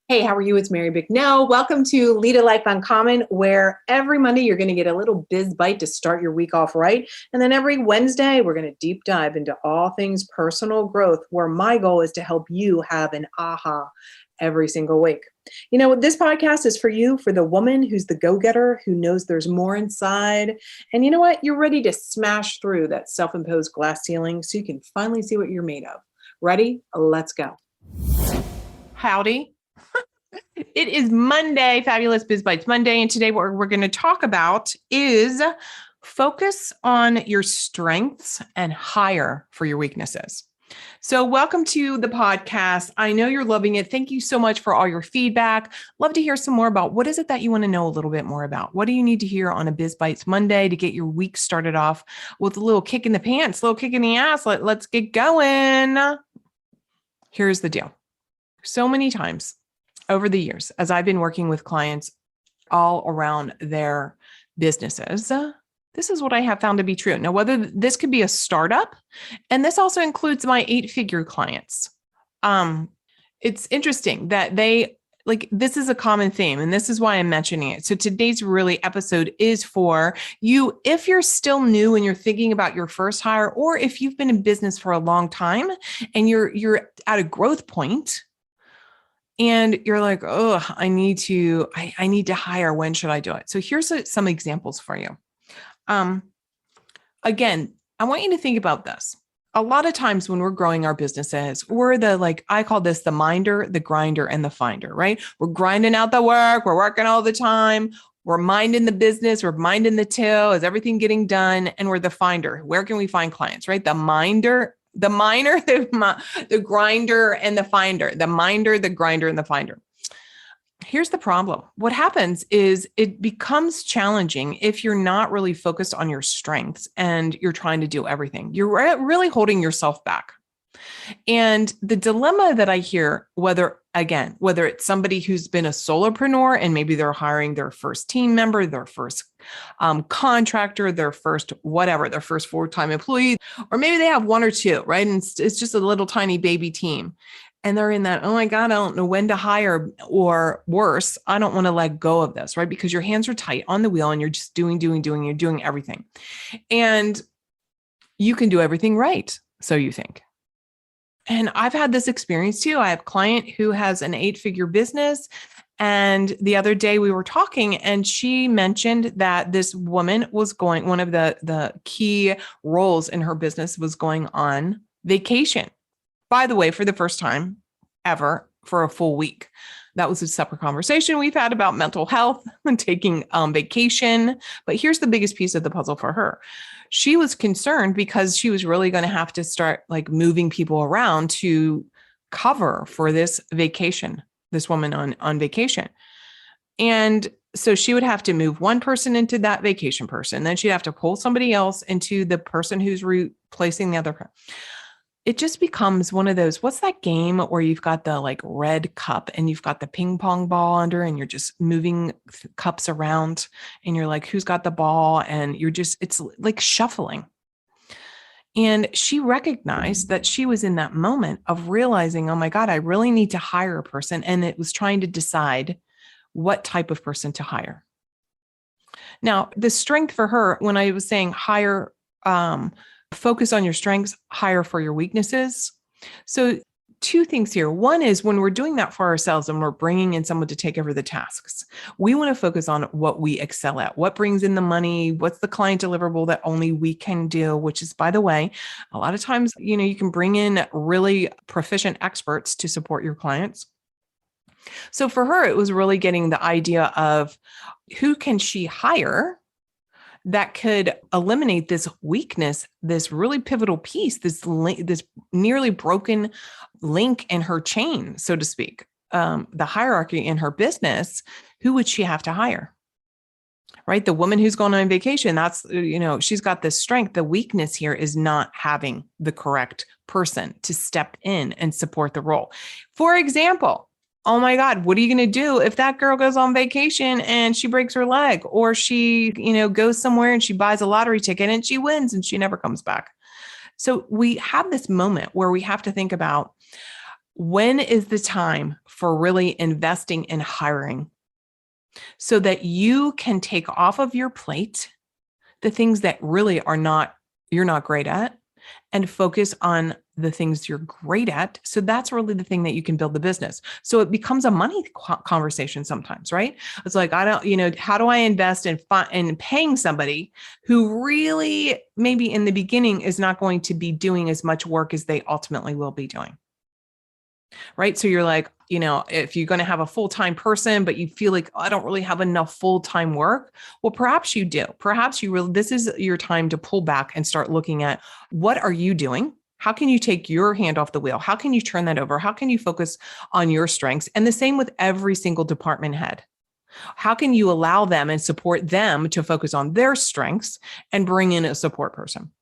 Hey, how are you? It's Mary Bicknell. Welcome to Lead a Life Uncommon, where every Monday you're going to get a little biz bite to start your week off right. And then every Wednesday, we're going to deep dive into all things personal growth, where my goal is to help you have an aha every single week. You know, this podcast is for you, for the woman who's the go-getter, who knows there's more inside. And you know what? You're ready to smash through that self-imposed glass ceiling so you can finally see what you're made of. Ready? Let's go. Howdy. It is Monday, fabulous Biz Bites Monday. And today what we're going to talk about is focus on your strengths and hire for your weaknesses. So welcome to the podcast. I know you're loving it. Thank you so much for all your feedback. Love to hear some more about what is it that you want to know a little bit more about. What do you need to hear on a Biz Bites Monday to get your week started off with a little kick in the pants, a little kick in the ass? Let's get going. Here's the deal. So many times over the years, as I've been working with clients all around their businesses, this is what I have found to be true. Now, whether this could be a startup, and this also includes my 8-figure clients. It's interesting that this is a common theme, and this is why I'm mentioning it. So today's episode is for you. If you're still new and you're thinking about your first hire, or if you've been in business for a long time and you're at a growth point, and you're like, oh, I need to hire. When should I do it? So here's some examples for you. Again, I want you to think about this. A lot of times when we're growing our businesses, we're I call this the minder, the grinder, and the finder, right? We're grinding out the work. We're working all the time. We're minding the business. We're minding the till. Is everything getting done? And we're the finder. Where can we find clients, right? The minder, the miner, the grinder, and the finder. The minder, the grinder, and the finder. Here's the problem. What happens is it becomes challenging if you're not really focused on your strengths and you're trying to do everything. You're really holding yourself back. And the dilemma that I hear, whether it's somebody who's been a solopreneur and maybe they're hiring their first team member, their first contractor, their first full-time employee, or maybe they have one or two, right? And it's just a little tiny baby team. And they're in that, oh my God, I don't know when to hire, or worse, I don't want to let go of this, right? Because your hands are tight on the wheel and you're just doing, you're doing everything. And you can do everything right, so you think. And I've had this experience too. I have a client who has an 8-figure business. And the other day we were talking and she mentioned that this woman was one of the key roles in her business was going on vacation. By the way, for the first time ever for a full week. That was a separate conversation we've had about mental health and taking vacation. But here's the biggest piece of the puzzle for her. She was concerned because she was really going to have to start moving people around to cover for this vacation, this woman on vacation. And so she would have to move one person into that vacation person. Then she'd have to pull somebody else into the person who's replacing the other person. It just becomes one of those, what's that game where you've got the red cup and you've got the ping pong ball under and you're just moving cups around and you're like, who's got the ball? And it's like shuffling. And she recognized that she was in that moment of realizing, oh my God, I really need to hire a person. And it was trying to decide what type of person to hire. Now, the strength for her, when I was saying hire, focus on your strengths, hire for your weaknesses. So 2 things here. One is when we're doing that for ourselves and we're bringing in someone to take over the tasks, we want to focus on what we excel at, what brings in the money, what's the client deliverable that only we can do, which is, by the way, a lot of times, you can bring in really proficient experts to support your clients. So for her, it was really getting the idea of who can she hire that could eliminate this weakness, this really pivotal piece, this nearly broken link in her chain, so to speak, the hierarchy in her business. Who would she have to hire? Right? The woman who's going on vacation, that's, she's got this strength. The weakness here is not having the correct person to step in and support the role. For example, oh my God, what are you going to do if that girl goes on vacation and she breaks her leg, or she, goes somewhere and she buys a lottery ticket and she wins and she never comes back? So we have this moment where we have to think about, When is the time for really investing in hiring so that you can take off of your plate the things that really you're not great at, and focus on the things you're great at. So that's really the thing that you can build the business. So it becomes a money conversation sometimes, right? It's like, how do I invest in paying somebody who really maybe in the beginning is not going to be doing as much work as they ultimately will be doing? Right. So you're like, if you're going to have a full-time person, but you feel like, I don't really have enough full-time work. Well, perhaps you do. Perhaps this is your time to pull back and start looking at what are you doing? How can you take your hand off the wheel? How can you turn that over? How can you focus on your strengths? And the same with every single department head. How can you allow them and support them to focus on their strengths and bring in a support person?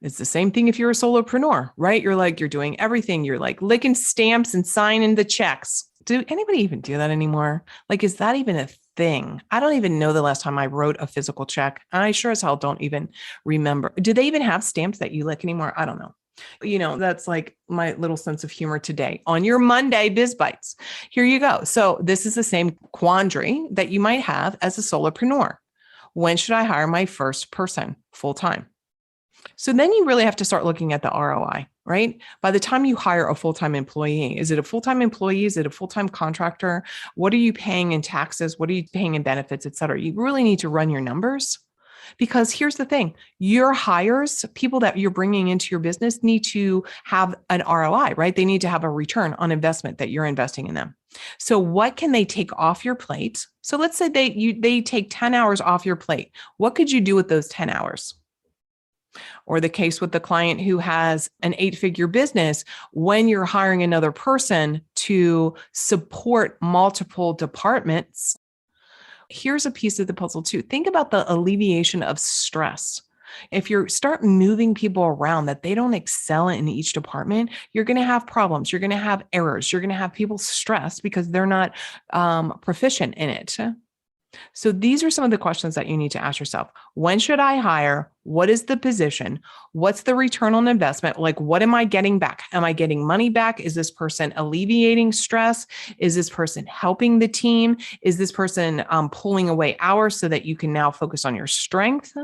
It's the same thing if you're a solopreneur, right? You're doing everything. You're like licking stamps and signing the checks. Do anybody even do that anymore? Like, is that even a thing? I don't even know the last time I wrote a physical check. And I sure as hell don't even remember. Do they even have stamps that you lick anymore? I don't know. That's like my little sense of humor today on your Monday Biz Bites. Here you go. So this is the same quandary that you might have as a solopreneur. When should I hire my first person full time? So then you really have to start looking at the ROI, right? By the time you hire a full-time employee, is it a full-time employee? Is it a full-time contractor? What are you paying in taxes? What are you paying in benefits, et cetera? You really need to run your numbers, because here's the thing, your hires, people that you're bringing into your business, need to have an ROI, right? They need to have a return on investment that you're investing in them. So what can they take off your plate? So let's say they take 10 hours off your plate. What could you do with those 10 hours? Or the case with the client who has an 8-figure business, when you're hiring another person to support multiple departments, here's a piece of the puzzle too. Think about the alleviation of stress. If you start moving people around that they don't excel in each department, you're going to have problems. You're going to have errors. You're going to have people stressed because they're not proficient in it. So these are some of the questions that you need to ask yourself. When should I hire? What is the position? What's the return on investment? Like, what am I getting back? Am I getting money back? Is this person alleviating stress? Is this person helping the team? Is this person pulling away hours so that you can now focus on your strength?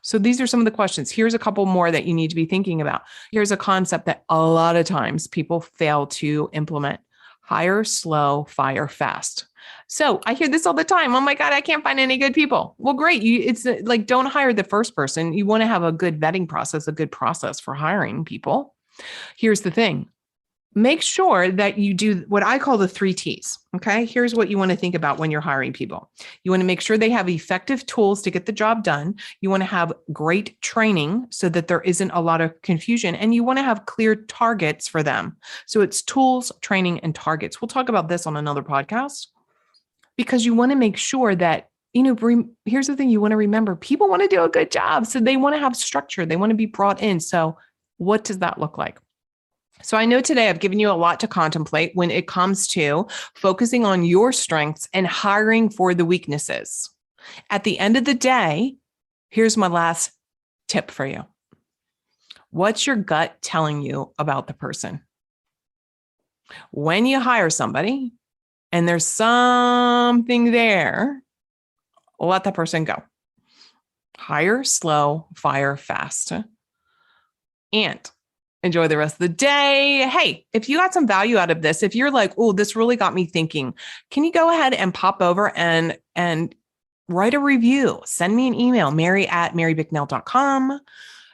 So these are some of the questions. Here's a couple more that you need to be thinking about. Here's a concept that a lot of times people fail to implement. Hire slow, fire fast. So I hear this all the time. Oh my God, I can't find any good people. Well, great. It's like, don't hire the first person. You want to have a good vetting process, a good process for hiring people. Here's the thing. Make sure that you do what I call the 3 T's. Okay. Here's what you want to think about when you're hiring people. You want to make sure they have effective tools to get the job done. You want to have great training so that there isn't a lot of confusion, and you want to have clear targets for them. So it's tools, training, and targets. We'll talk about this on another podcast, because you want to make sure that, here's the thing you want to remember. People want to do a good job. So they want to have structure. They want to be brought in. So what does that look like? So I know today I've given you a lot to contemplate when it comes to focusing on your strengths and hiring for the weaknesses. At the end of the day, here's my last tip for you. What's your gut telling you about the person? When you hire somebody and there's something there, let that person go. Hire slow, fire fast. And enjoy the rest of the day. Hey, if you got some value out of this, if you're like, oh, this really got me thinking, can you go ahead and pop over and write a review? Send me an email, mary@marybicknell.com,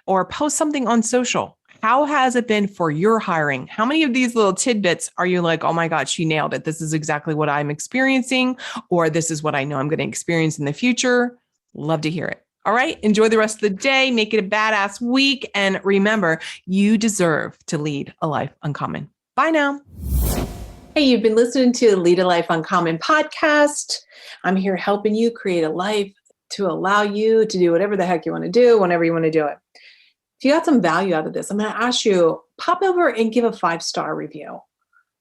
or post something on social. How has it been for your hiring? How many of these little tidbits are you like, oh my God, she nailed it. This is exactly what I'm experiencing, or this is what I know I'm going to experience in the future. Love to hear it. All right. Enjoy the rest of the day. Make it a badass week. And remember, you deserve to lead a life uncommon. Bye now. Hey, you've been listening to the Lead a Life Uncommon podcast. I'm here helping you create a life to allow you to do whatever the heck you want to do, whenever you want to do it. If you got some value out of this, I'm going to ask you, pop over and give a 5-star review.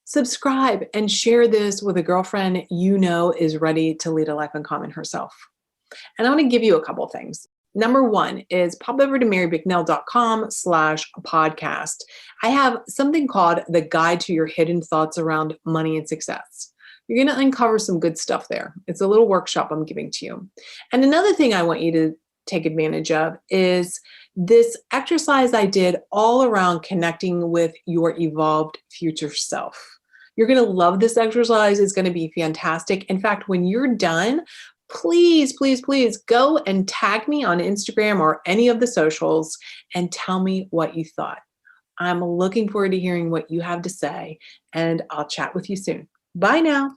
Subscribe and share this with a girlfriend you know is ready to lead a life uncommon herself. And I want to give you a couple things. Number one is pop over to marybicknell.com/podcast. I have something called the Guide to Your Hidden Thoughts Around Money and Success. You're going to uncover some good stuff there. It's a little workshop I'm giving to you. And another thing I want you to take advantage of is this exercise I did all around connecting with your evolved future self. You're going to love this exercise. It's going to be fantastic. In fact, when you're done, please, please, please go and tag me on Instagram or any of the socials and tell me what you thought. I'm looking forward to hearing what you have to say, and I'll chat with you soon. Bye now.